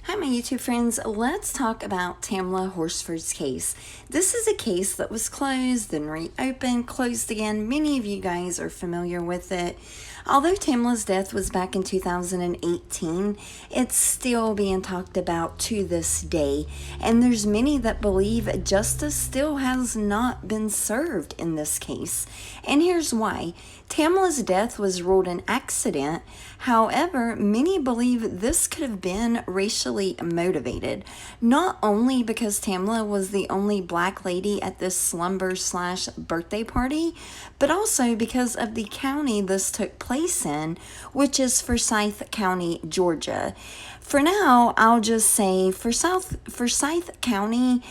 Hi, my YouTube friends. Let's talk about Tamla Horsford's case. This is a case that was closed, then reopened, closed again. Many of you guys are familiar with it. Although Tamla's death was back in 2018, it's still being talked about to this day. And there's many that believe justice still has not been served in this case. And here's why. Tamla's death was ruled an accident. However, many believe this could have been racially motivated, not only because Tamla was the only black lady at this slumber/birthday party, but also because of the county this took place in, which is Forsyth County, Georgia. For now, I'll just say Forsyth County,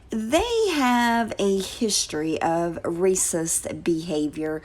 they have a history of racist behavior,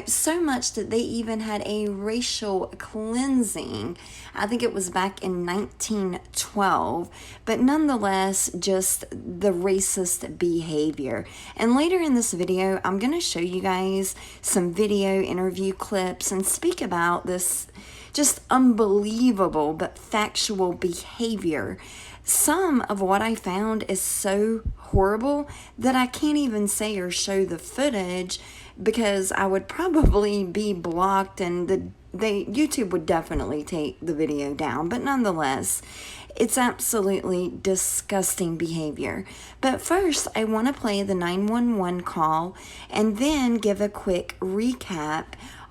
so much that they even had a racial cleansing. I think it was back in 1912, but nonetheless, just the racist behavior. And later in this video, I'm going to show you guys some video interview clips and speak about this just unbelievable but factual behavior. Some of what I found is so horrible that I can't even say or show the footage because I would probably be blocked and YouTube would definitely take the video down. But nonetheless, it's absolutely disgusting behavior. But first, I want to play the 911 call and then give a quick recap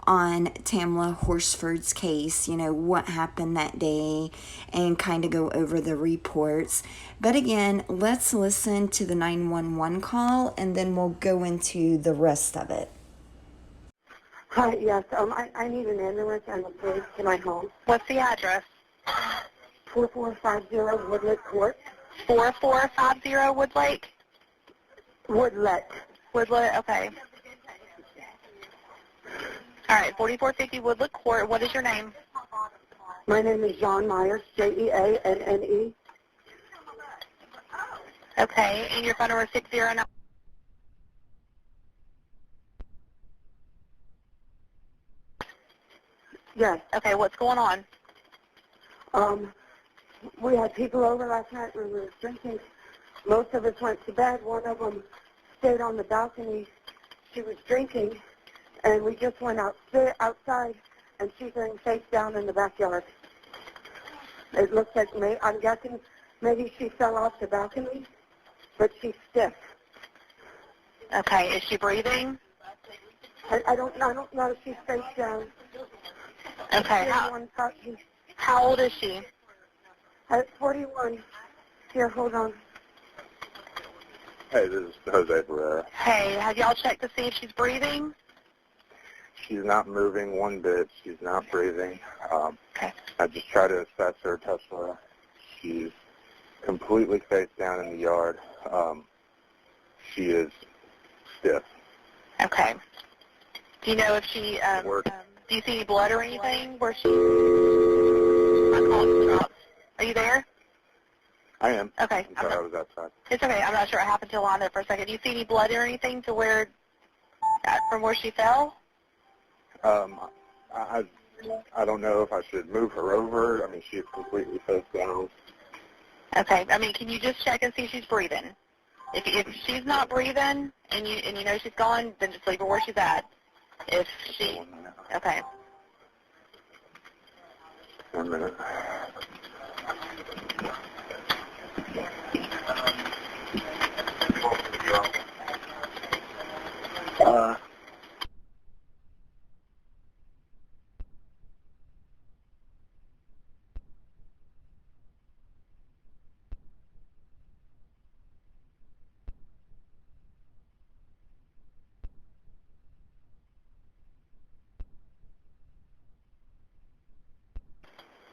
on Tamla Horsford's case, what happened that day, and kind of go over the reports. But again, let's listen to the 911 call, and then we'll go into the rest of it. Hi, yes, I need an ambulance and a police to my home. What's the address? 4450 Woodlet Court. 4450 Woodlake? Woodlet. Woodlet, okay. All right, 4450 Woodlet Court. What is your name? My name is John Myers, Jeanne. Okay, and your phone number is 609. Yes. Okay, what's going on? We had people over last night when we were drinking. Most of us went to bed. One of them stayed on the balcony. She was drinking, and we just went outside, and she's laying face down in the backyard. It looks like, I'm guessing maybe she fell off the balcony, but she's stiff. Okay, is she breathing? I don't know if she's face down. Okay, how old is she? 41. Here, hold on. Hey, this is Jose Barrera. Hey, have y'all checked to see if she's breathing? She's not moving one bit. She's not breathing. Okay. I just try to assess her, touch her. She's completely face down in the yard. She is stiff. Okay. Do you know if she, do you see any blood or anything where she, are you there? I am. Okay. I'm sorry, I was outside. It's okay. I'm not sure what happened to line there for a second. Do you see any blood or anything to where, from where she fell? I don't know if I should move her over. I mean, she is completely face down. Okay. I mean, can you just check and see if she's breathing? If she's not breathing and you know she's gone, then just leave her where she's at. If she, okay. 1 minute.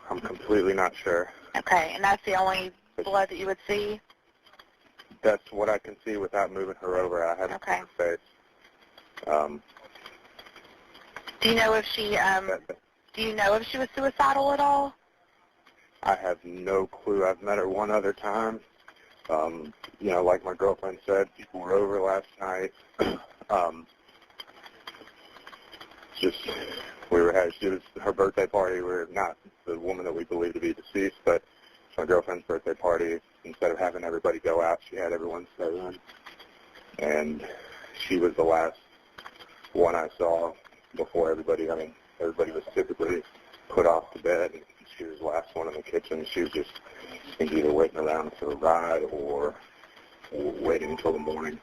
I'm completely not sure. Okay, and that's the only blood that you would see? That's what I can see without moving her over. I haven't seen her face. Do you know if she was suicidal at all? I have no clue. I've met her one other time. Like my girlfriend said, people were over last night. It was her birthday party. We're not the woman that we believe to be deceased, but my girlfriend's birthday party. Instead of having everybody go out, she had everyone stay in. And she was the last one I saw before everybody. I mean, everybody was typically put off to bed. And she was the last one in the kitchen. She was just either waiting around for a ride or waiting until the morning.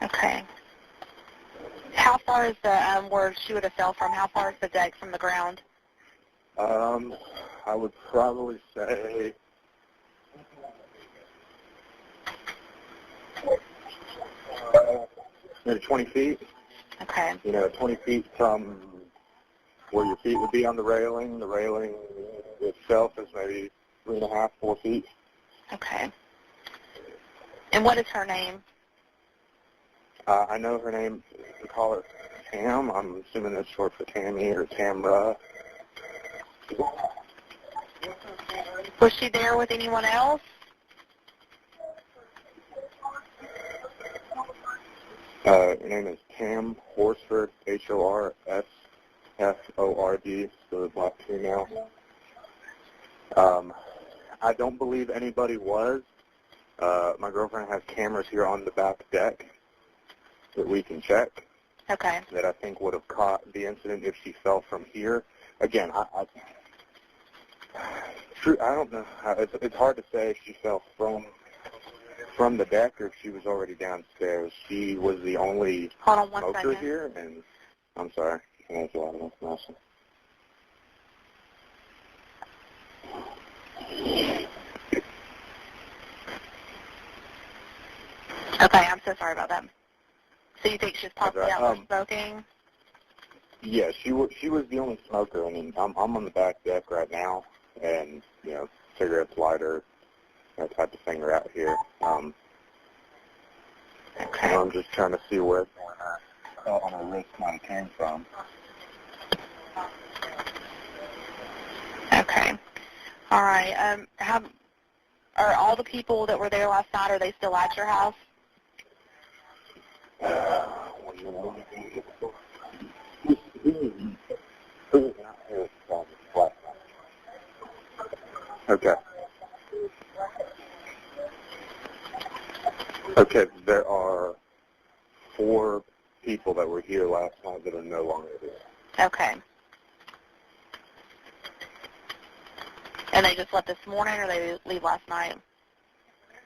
Okay. How far is the where she would have fell from? How far is the deck from the ground? I would probably say maybe 20 feet. Okay. 20 feet from where your feet would be on the railing. The railing itself is maybe 3.5, 4 feet. Okay. And what is her name? I know her name. We call her Tam. I'm assuming that's short for Tammy or Tamra. Was she there with anyone else? Her name is Tam Horsford, Horsford, so the black female. I don't believe anybody was. My girlfriend has cameras here on the back deck that we can check. Okay. That I think would have caught the incident if she fell from here. Again, I don't know. It's hard to say if she fell from the deck or if she was already downstairs. She was the only smoker here, and I'm sorry. That's a lot of information. Okay, I'm so sorry about that. So you think she's possibly out there smoking? Yeah, she was the only smoker. I mean, I'm on the back deck right now, and cigarettes, lighter, that type of thing are out here. Okay. I'm just trying to see where on her wrist might have came from. Okay. All right. Are all the people that were there last night, are they still at your house? Okay. Okay, there are 4 people that were here last night that are no longer here. Okay. And they just left this morning, or they leave last night?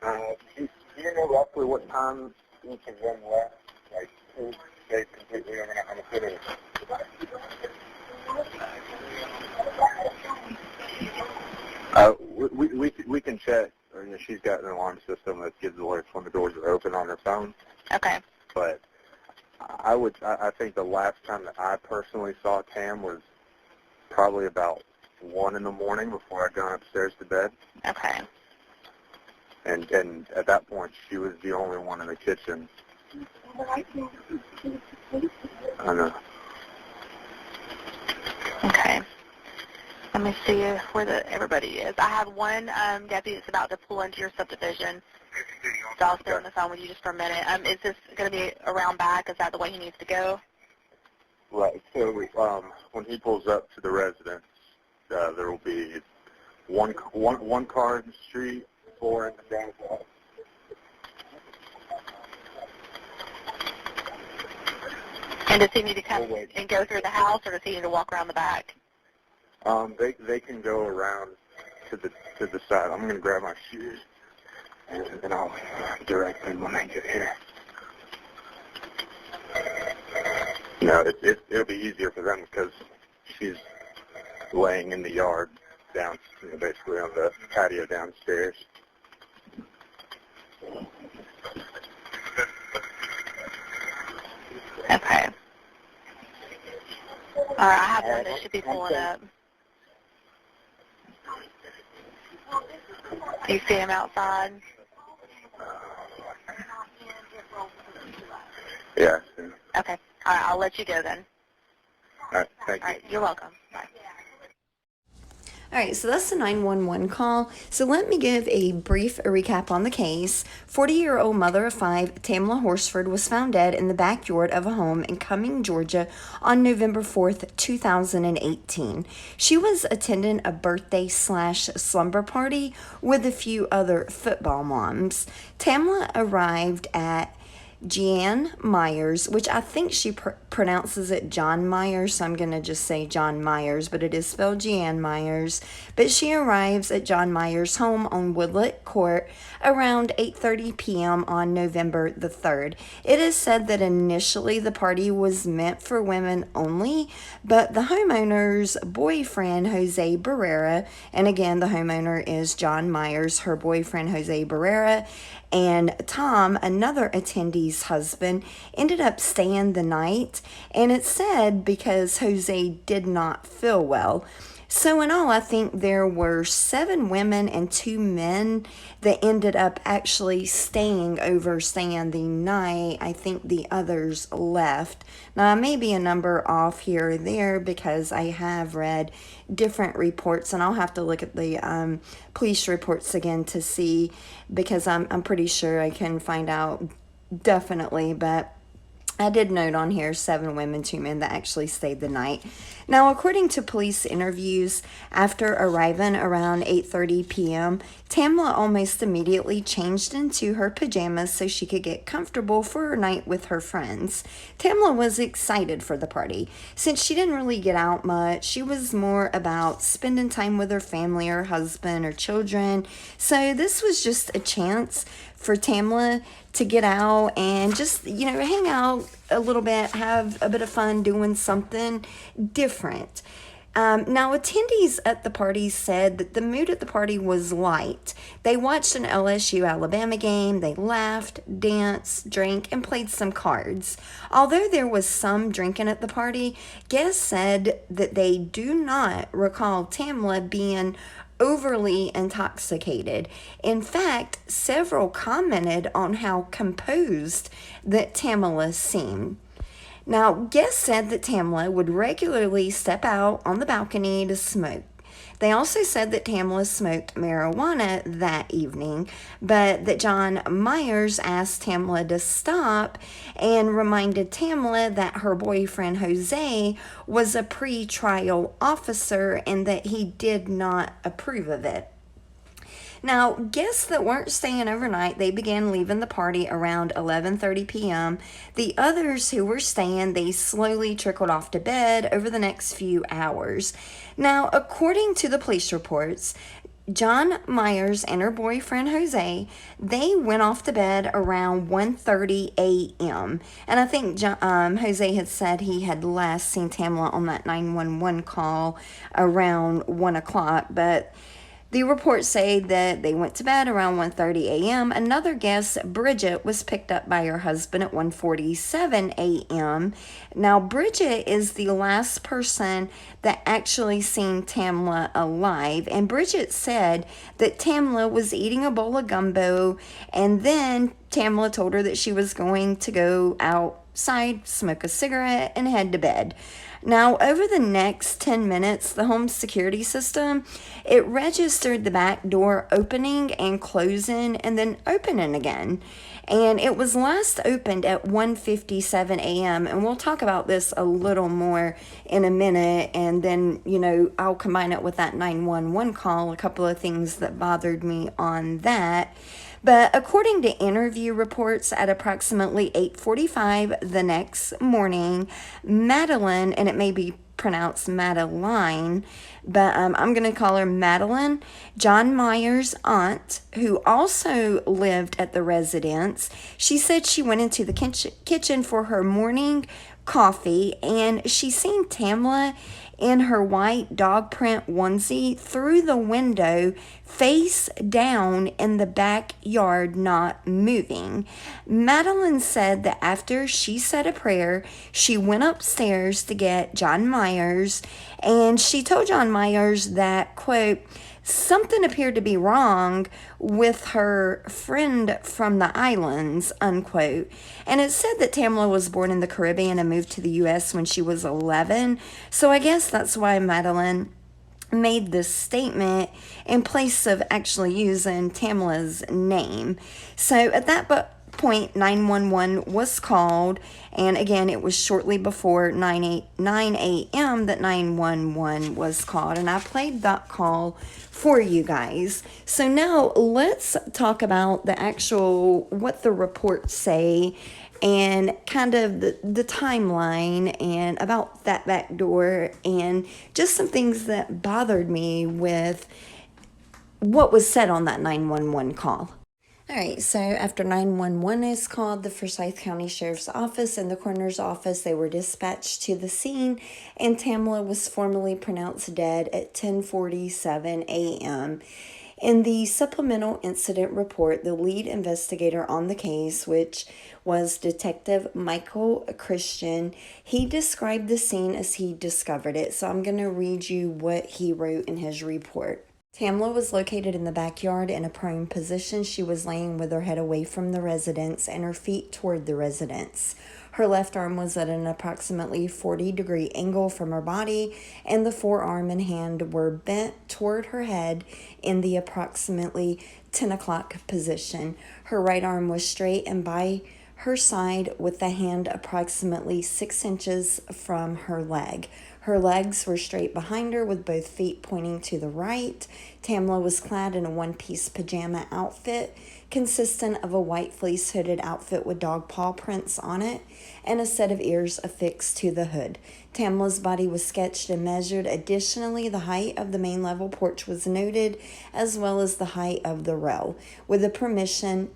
Do you know roughly what time each of them left? Like, who they completely are going to put in? We can check. She's got an alarm system that gives alerts when the doors are open on her phone. Okay. But I think the last time that I personally saw Tam was probably about 1 in the morning before I'd gone upstairs to bed. Okay. And at that point, she was the only one in the kitchen. I know. Okay. Let me see where everybody is. I have one deputy that's about to pull into your subdivision. So I'll stay on the phone with you just for a minute. Is this going to be around back? Is that the way he needs to go? Right. So when he pulls up to the residence, there will be one car in the street, 4 in the driveway. And does he need to come and go through the house, or does he need to walk around the back? They can go around to the side. I'm going to grab my shoes, and I'll direct them when they get here. It'll be easier for them because she's laying in the yard down, basically on the patio downstairs. Okay. All right, I have one that should be pulling up. Do you see him outside? Yeah. Okay. All right, I'll let you go then. All right, thank you. All right, you're welcome. Bye. All right, so that's the 911 call. So let me give a brief recap on the case. 40-year-old mother of 5, Tamla Horsford, was found dead in the backyard of a home in Cumming, Georgia on November 4th, 2018. She was attending a birthday/slumber party with a few other football moms. Tamla arrived at Jan Myers, which I think she pronounces it John Myers, so I'm going to just say John Myers, but it is spelled Jan Myers. But she arrives at John Myers' home on Woodlet Court around 8:30 p.m. on November the 3rd. It is said that initially the party was meant for women only, but the homeowner's boyfriend, Jose Barrera, and again, the homeowner is John Myers, her boyfriend, Jose Barrera, and Tom, another attendee's husband, ended up staying the night, and it's said because Jose did not feel well. So in all, I think there were 7 women and 2 men that ended up actually staying the night. I think the others left. Now, I may be a number off here or there because I have read different reports, and I'll have to look at the police reports again to see, because I'm pretty sure I can find out definitely, but I did note on here 7 women, 2 men that actually stayed the night. Now, according to police interviews, after arriving around 8:30 p.m., Tamla almost immediately changed into her pajamas so she could get comfortable for her night with her friends. Tamla was excited for the party. Since she didn't really get out much, she was more about spending time with her family, her husband, her children. So this was just a chance for Tamla to get out and just, hang out a little bit, have a bit of fun doing something different. Now, attendees at the party said that the mood at the party was light. They watched an LSU-Alabama game, they laughed, danced, drank, and played some cards. Although there was some drinking at the party, guests said that they do not recall Tamla being overly intoxicated. In fact, several commented on how composed that Tamla seemed. Now, guests said that Tamla would regularly step out on the balcony to smoke. They also said that Tamla smoked marijuana that evening, but that John Myers asked Tamla to stop and reminded Tamla that her boyfriend Jose was a pre-trial officer and that he did not approve of it. Now, guests that weren't staying overnight, they began leaving the party around 11:30 p.m. The others who were staying, they slowly trickled off to bed over the next few hours. Now, according to the police reports, John Myers and her boyfriend Jose, they went off to bed around 1:30 a.m. And I think Jose had said he had last seen Tamla on that 911 call around 1 o'clock, but the reports say that they went to bed around 1:30 a.m. Another guest, Bridget, was picked up by her husband at 1:47 a.m. Now, Bridget is the last person that actually seen Tamla alive, and Bridget said that Tamla was eating a bowl of gumbo, and then Tamla told her that she was going to go outside, smoke a cigarette, and head to bed. Now, over the next 10 minutes, the home security system, it registered the back door opening and closing and then opening again. And it was last opened at 1:57 a.m. And we'll talk about this a little more in a minute. And then, I'll combine it with that 911 call, a couple of things that bothered me on that. But according to interview reports, at approximately 8:45 the next morning, Madeline, and it may be pronounced Madeline, but I'm going to call her Madeline, John Myers' aunt, who also lived at the residence, she said she went into the kitchen for her morning coffee, and she seen Tamla in her white dog print onesie through the window, face down in the backyard, not moving. Madeline said that after she said a prayer, she went upstairs to get John Myers, and she told John Myers that, quote, something appeared to be wrong with her friend from the islands, unquote. And it said that Tamla was born in the Caribbean and moved to the U.S. when she was 11. So I guess that's why Madeline made this statement in place of actually using Tamla's name. So at that point, 911 was called, and again, it was shortly before 9 a.m. that 911 was called, and I played that call for you guys. So now let's talk about the actual, what the reports say, and kind of the timeline, and about that back door, and just some things that bothered me with what was said on that 911 call. All right, so after 911 is called, the Forsyth County Sheriff's Office and the coroner's office, they were dispatched to the scene, and Tamla was formally pronounced dead at 10:47 a.m. In the supplemental incident report, the lead investigator on the case, which was Detective Michael Christian, he described the scene as he discovered it. So I'm going to read you what he wrote in his report. Tamla was located in the backyard in a prone position. She was laying with her head away from the residence and her feet toward the residence. Her left arm was at an approximately 40-degree angle from her body, and the forearm and hand were bent toward her head in the approximately 10 o'clock position. Her right arm was straight and by her side, with the hand approximately 6 inches from her leg. Her legs were straight behind her with both feet pointing to the right. Tamla was clad in a one-piece pajama outfit consistent of a white fleece hooded outfit with dog paw prints on it and a set of ears affixed to the hood. Tamla's body was sketched and measured. Additionally, the height of the main level porch was noted, as well as the height of the rail. With the permission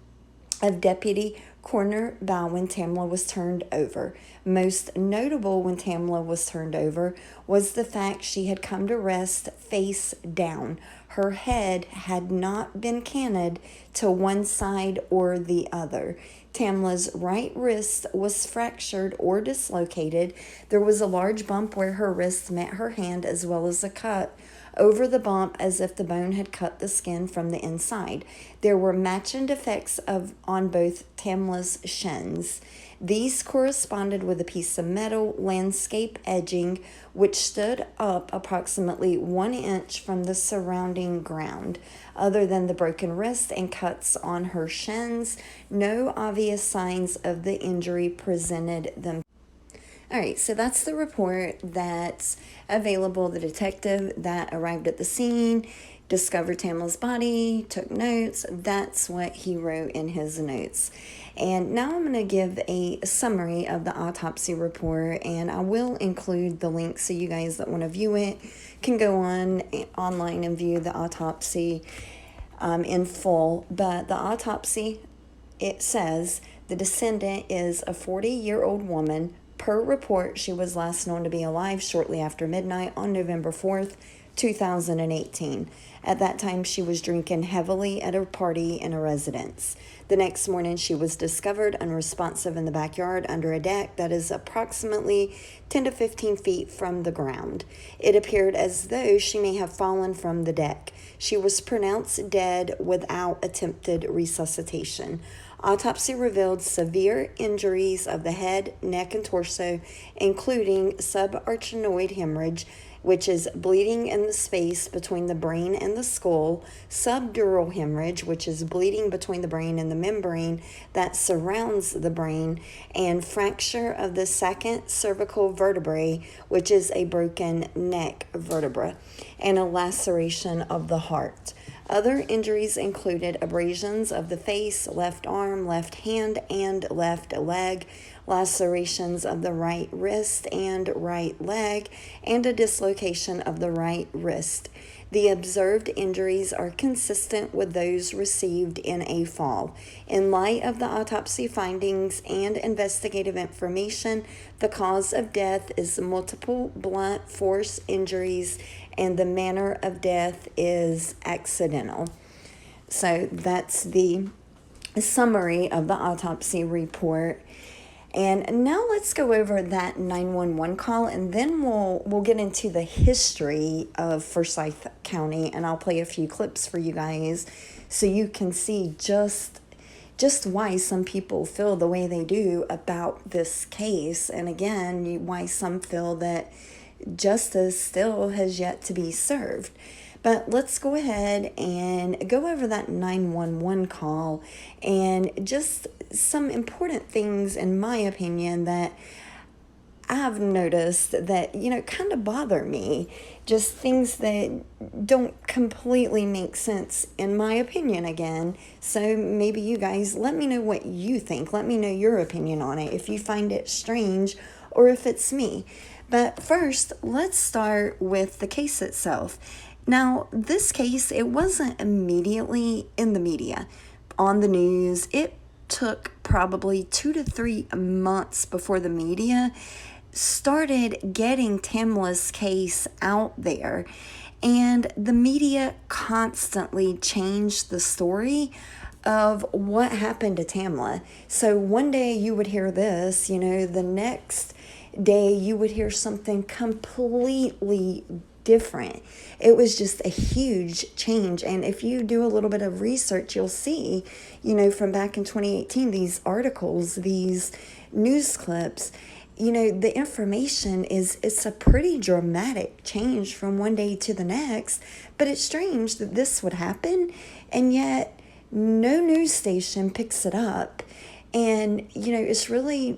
of Deputy Coroner Bowen, Tamla was turned over. Most notable when Tamla was turned over was the fact she had come to rest face down. Her head had not been canted to one side or the other. Tamla's right wrist was fractured or dislocated. There was a large bump where her wrist met her hand, as well as a cut over the bump as if the bone had cut the skin from the inside. There were matching defects on both Tamla's shins. These corresponded with a piece of metal landscape edging which stood up approximately 1 inch from the surrounding ground. Other than the broken wrist and cuts on her shins, no obvious signs of the injury presented themselves. All right, so that's the report that's available. The detective that arrived at the scene discovered Tamla's body, took notes. That's what he wrote in his notes. And now I'm going to give a summary of the autopsy report, and I will include the link so you guys that want to view it can go online and view the autopsy in full. But the autopsy, it says the descendant is a 40-year-old woman. Per report, she was last known to be alive shortly after midnight on November 4th, 2018. At that time, she was drinking heavily at a party in a residence. The next morning, she was discovered unresponsive in the backyard under a deck that is approximately 10 to 15 feet from the ground. It appeared as though she may have fallen from the deck. She was pronounced dead without attempted resuscitation. Autopsy revealed severe injuries of the head, neck, and torso, including subarachnoid hemorrhage, which is bleeding in the space between the brain and the skull, subdural hemorrhage, which is bleeding between the brain and the membrane that surrounds the brain, and fracture of the second cervical vertebrae, which is a broken neck vertebra, and a laceration of the heart. Other injuries included abrasions of the face, left arm, left hand, and left leg, lacerations of the right wrist and right leg, and a dislocation of the right wrist. The observed injuries are consistent with those received in a fall. In light of the autopsy findings and investigative information, the cause of death is multiple blunt force injuries, and the manner of death is accidental. So that's the summary of the autopsy report. And now let's go over that 911 call, and then we'll get into the history of Forsyth County, and I'll play a few clips for you guys so you can see just why some people feel the way they do about this case, and again, why some feel that justice still has yet to be served. But let's go ahead and go over that 911 call and just some important things, in my opinion, that I've noticed that, kind of bother me. Just things that don't completely make sense, in my opinion, again. So maybe you guys, let me know what you think. Let me know your opinion on it, if you find it strange or if it's me. But first, let's start with the case itself. Now, this case, it wasn't immediately in the media, on the news. It took probably 2 to 3 months before the media started getting Tamla's case out there. And the media constantly changed the story of what happened to Tamla. So one day you would hear this, the next day you would hear something completely different. It was just a huge change. And if you do a little bit of research, you'll see, from back in 2018, these articles, these news clips, the information it's a pretty dramatic change from one day to the next. But it's strange that this would happen, and yet no news station picks it up. And, it's really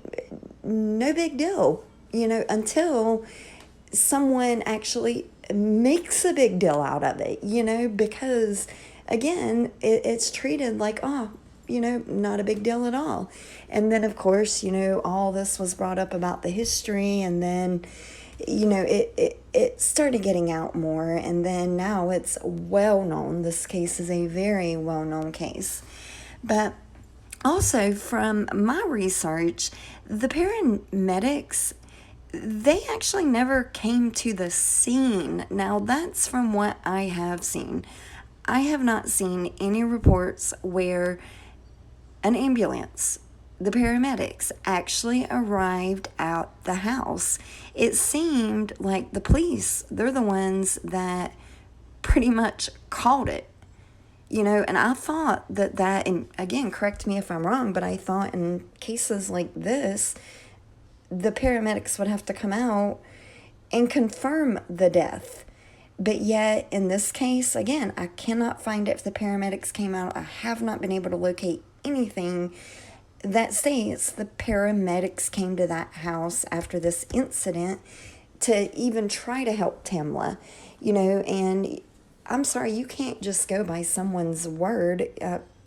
no big deal, until someone actually makes a big deal out of it, because, again, it's treated like, not a big deal at all. And then, of course, all this was brought up about the history, and then, it started getting out more, and then now it's well known. This case is a very well-known case. But also, from my research, the paramedics, they actually never came to the scene. Now, that's from what I have seen. I have not seen any reports where an ambulance, the paramedics, actually arrived at the house. It seemed like the police, they're the ones that pretty much called it. And I thought that, and again, correct me if I'm wrong, but I thought in cases like this, the paramedics would have to come out and confirm the death. But yet, in this case, again, I cannot find if the paramedics came out. I have not been able to locate anything that states the paramedics came to that house after this incident to even try to help Tamla, and I'm sorry, you can't just go by someone's word.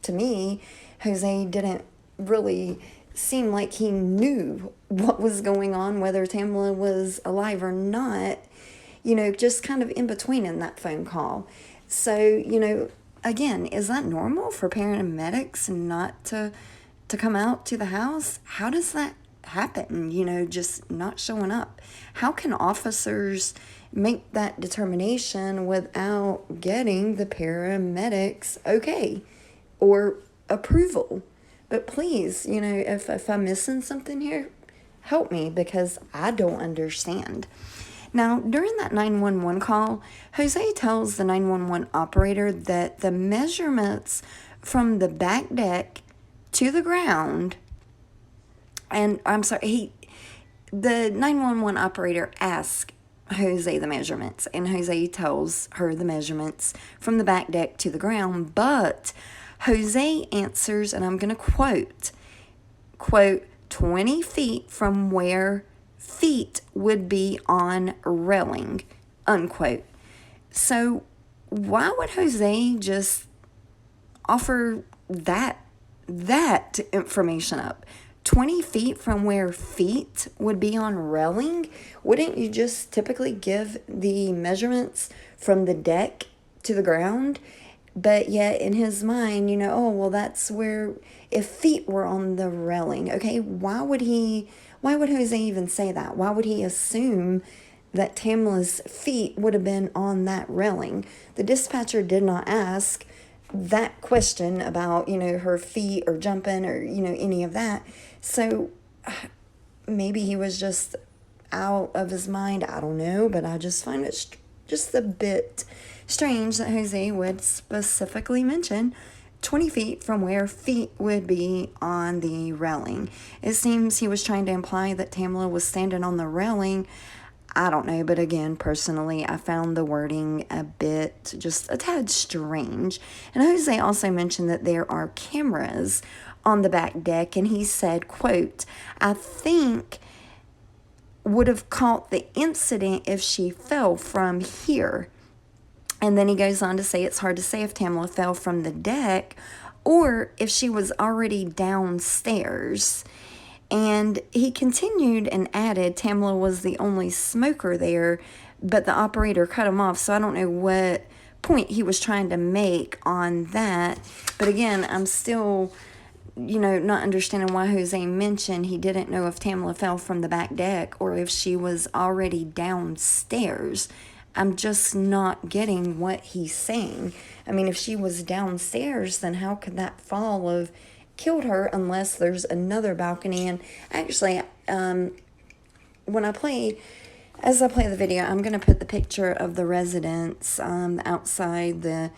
To me, Jose didn't really seem like he knew what was going on, whether Tamla was alive or not, just kind of in between in that phone call. So, again, is that normal for paramedics not to come out to the house? How does that happen, just not showing up? How can officers make that determination without getting the paramedics okay or approval? But please, if I'm missing something here, help me, because I don't understand. Now, during that 911 call, Jose tells the 911 operator that the measurements from the back deck to the ground, and the 911 operator asks Jose the measurements, and Jose tells her the measurements from the back deck to the ground, but Jose answers, and I'm going to quote, 20 feet from where feet would be on railing, unquote. So why would Jose just offer that information up? 20 feet from where feet would be on railing? Wouldn't you just typically give the measurements from the deck to the ground? But yet in his mind, that's where, if feet were on the railing, okay, why would Jose even say that? Why would he assume that Tamla's feet would have been on that railing? The dispatcher did not ask that question about, her feet or jumping or, any of that. So maybe he was just out of his mind. I don't know, but I just find it just a bit strange that Jose would specifically mention 20 feet from where feet would be on the railing. It seems he was trying to imply that Tamla was standing on the railing. I don't know, but again, personally, I found the wording a bit, just a tad strange. And Jose also mentioned that there are cameras on the back deck, and he said, quote, I think would have caught the incident if she fell from here. And then he goes on to say it's hard to say if Tamla fell from the deck or if she was already downstairs. And he continued and added Tamla was the only smoker there, but the operator cut him off, so I don't know what point he was trying to make on that. But again, I'm still, not understanding why Jose mentioned he didn't know if Tamla fell from the back deck or if she was already downstairs. I'm just not getting what he's saying. I mean, if she was downstairs, then how could that fall have killed her unless there's another balcony? And actually, as I play the video, I'm going to put the picture of the residence outside the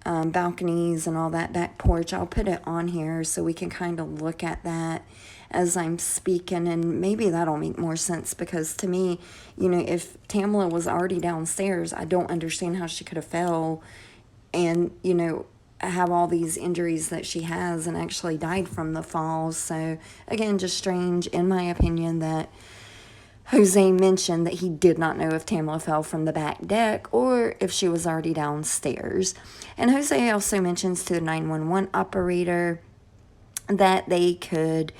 balconies and all that back porch. I'll put it on here so we can kind of look at that as I'm speaking, and maybe that'll make more sense, because to me, if Tamla was already downstairs, I don't understand how she could have fell and, have all these injuries that she has and actually died from the falls. So again, just strange in my opinion that Jose mentioned that he did not know if Tamla fell from the back deck or if she was already downstairs. And Jose also mentions to the 911 operator that they could,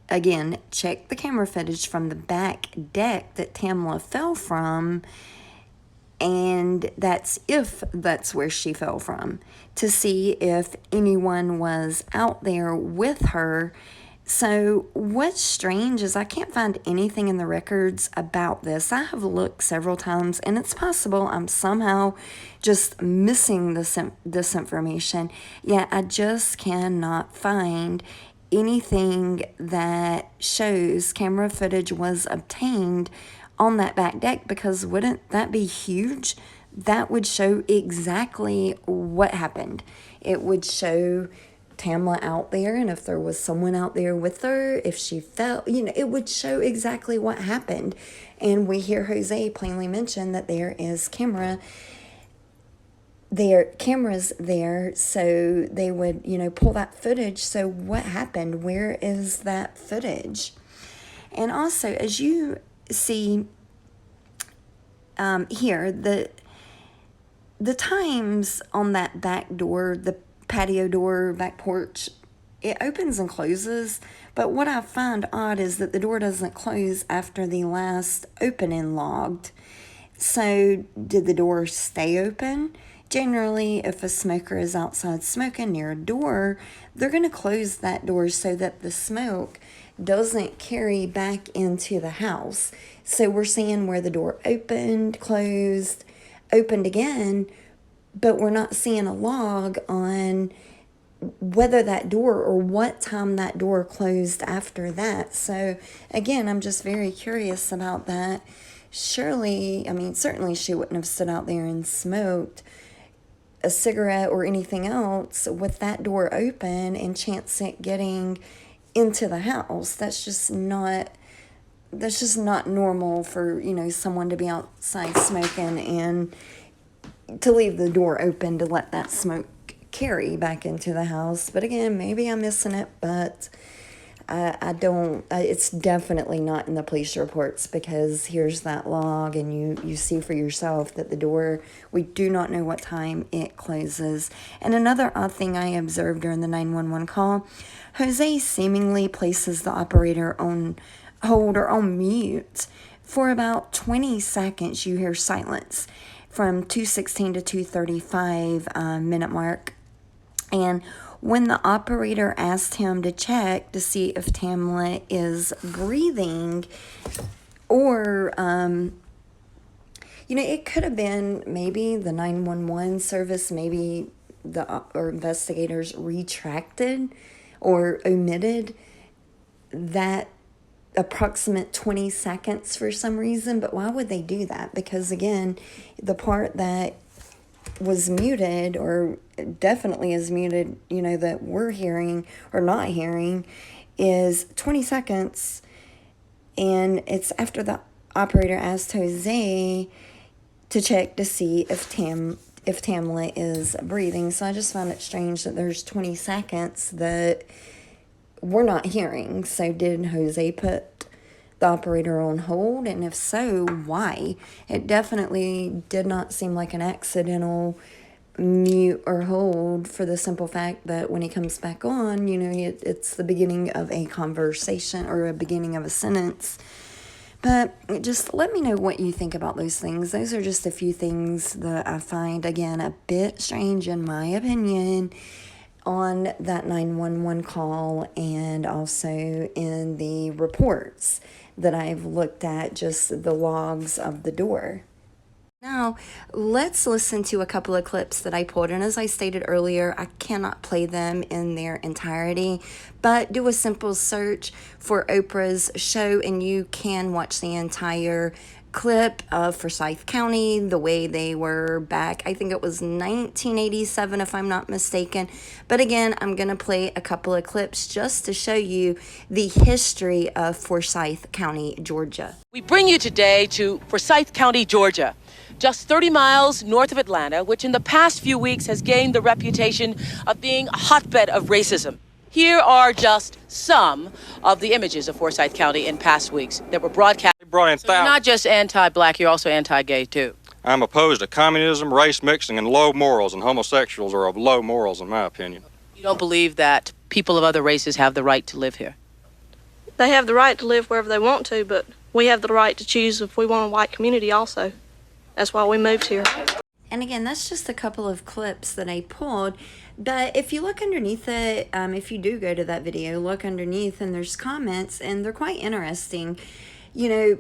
again, check the camera footage from the back deck that Tamla fell from, and that's if that's where she fell from, to see if anyone was out there with her. So what's strange is I can't find anything in the records about this. I have looked several times, and it's possible I'm somehow just missing this information. Yet I just cannot find anything that shows camera footage was obtained on that back deck, because wouldn't that be huge? That would show exactly what happened. It would show Tamla out there, and if there was someone out there with her, if she fell, it would show exactly what happened. And we hear Jose plainly mention that there is cameras there, so they would, pull that footage. So what happened? Where is that footage? And also, as you see here, the times on that back door, the patio door, back porch, it opens and closes. But what I find odd is that the door doesn't close after the last opening logged. So did the door stay open? Generally, if a smoker is outside smoking near a door, they're going to close that door so that the smoke doesn't carry back into the house. So we're seeing where the door opened, closed, opened again, but we're not seeing a log on whether that door or what time that door closed after that. So again, I'm just very curious about that. Surely, certainly she wouldn't have stood out there and smoked a cigarette or anything else with that door open and chance it getting into the house. That's just not normal for, someone to be outside smoking and to leave the door open to let that smoke carry back into the house. But again, maybe I'm missing it, but I don't, it's definitely not in the police reports, because here's that log and you see for yourself that the door, we do not know what time it closes. And another odd thing I observed during the 911 call, Jose seemingly places the operator on hold or on mute for about 20 seconds. You hear silence from 2:16 to 2:35 minute mark. And when the operator asked him to check to see if Tamla is breathing, or, it could have been maybe the 911 service, maybe or investigators retracted or omitted that approximate 20 seconds for some reason. But why would they do that? Because again, the part that was muted, or definitely is muted, that we're hearing or not hearing, is 20 seconds, and it's after the operator asked Jose to check to see if Tamla is breathing. So I just found it strange that there's 20 seconds that we're not hearing. So did Jose put the operator on hold? And if so, why? It definitely did not seem like an accidental mute or hold, for the simple fact that when he comes back on, it's the beginning of a conversation or a beginning of a sentence. But just let me know what you think about those things. Those are just a few things that I find, again, a bit strange in my opinion on that 911 call, and also in the reports that I've looked at, just the logs of the door. Now, let's listen to a couple of clips that I pulled. And as I stated earlier, I cannot play them in their entirety, but do a simple search for Oprah's show and you can watch the entire clip of Forsyth County, the way they were back. I think it was 1987, if I'm not mistaken. But again, I'm going to play a couple of clips just to show you the history of Forsyth County, Georgia. We bring you today to Forsyth County, Georgia, just 30 miles north of Atlanta, which in the past few weeks has gained the reputation of being a hotbed of racism. Here are just some of the images of Forsyth County in past weeks that were broadcast. So you're not just anti-black, you're also anti-gay, too. I'm opposed to communism, race mixing, and low morals, and homosexuals are of low morals, in my opinion. You don't believe that people of other races have the right to live here? They have the right to live wherever they want to, but we have the right to choose if we want a white community also. That's why we moved here. And again, that's just a couple of clips that I pulled. But if you look underneath it, if you do go to that video, look underneath and there's comments and they're quite interesting.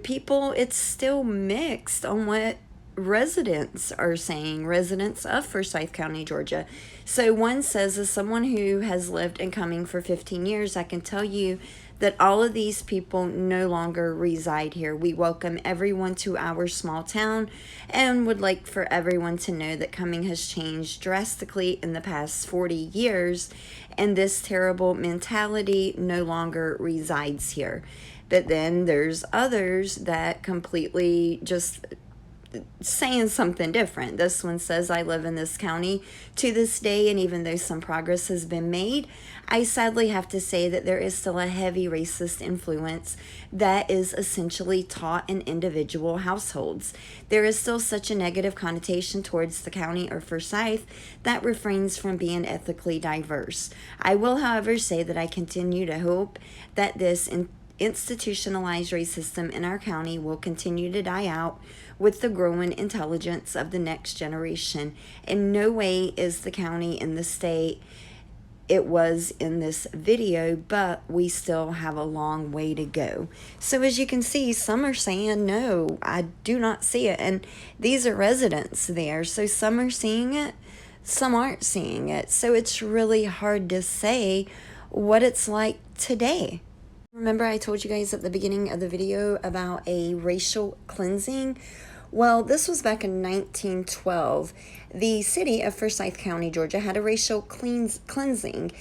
People, it's still mixed on what residents are saying, residents of Forsyth County, Georgia. So one says, as someone who has lived in Cumming for 15 years, I can tell you that all of these people no longer reside here. We welcome everyone to our small town and would like for everyone to know that Cumming has changed drastically in the past 40 years, and this terrible mentality no longer resides here. But then there's others that completely just saying something different. This one says, I live in this county to this day, and even though some progress has been made, I sadly have to say that there is still a heavy racist influence that is essentially taught in individual households. There is still such a negative connotation towards the county or Forsyth that refrains from being ethically diverse. I will, however, say that I continue to hope that this institutionalized racism in our county will continue to die out with the growing intelligence of the next generation. In no way is the county in the state it was in this video, but we still have a long way to go. So as you can see, some are saying, no, I do not see it. And these are residents there. So some are seeing it, some aren't seeing it. So it's really hard to say what it's like today. Remember I told you guys at the beginning of the video about a racial cleansing? Well, this was back in 1912. The city of Forsyth County, Georgia, had a racial cleansing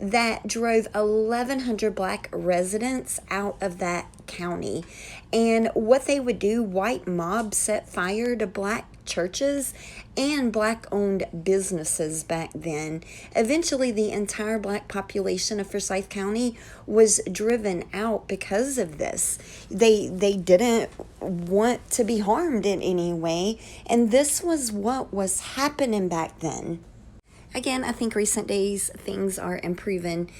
that drove 1,100 black residents out of that county. And what they would do, white mobs set fire to black churches and black-owned businesses back then. Eventually, the entire black population of Forsyth County was driven out because of this. They didn't want to be harmed in any way, and this was what was happening back then. Again, I think recent days things are improving.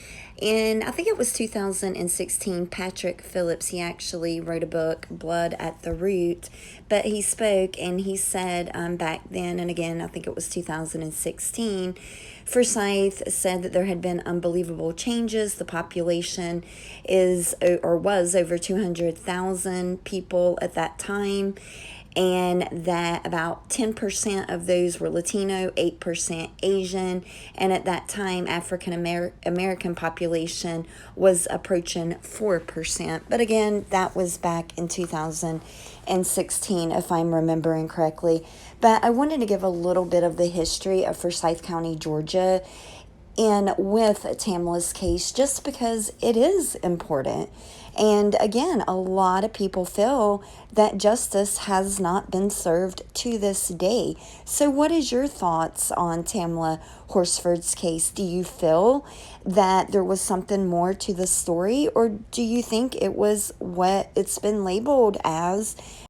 And I think it was 2016, Patrick Phillips, he actually wrote a book, Blood at the Root, but he spoke and he said back then, and again, I think it was 2016, Forsyth said that there had been unbelievable changes. The population was over 200,000 people at that time, and that about 10% of those were Latino, 8% Asian, and at that time, African American population was approaching 4%. But again, that was back in 2016, if I'm remembering correctly. But I wanted to give a little bit of the history of Forsyth County, Georgia. in with Tamla's case just because it is important. And again, a lot of people feel that justice has not been served to this day. So what is your thoughts on Tamla Horsford's case? Do you feel that there was something more to the story, or do you think it was what it's been labeled as,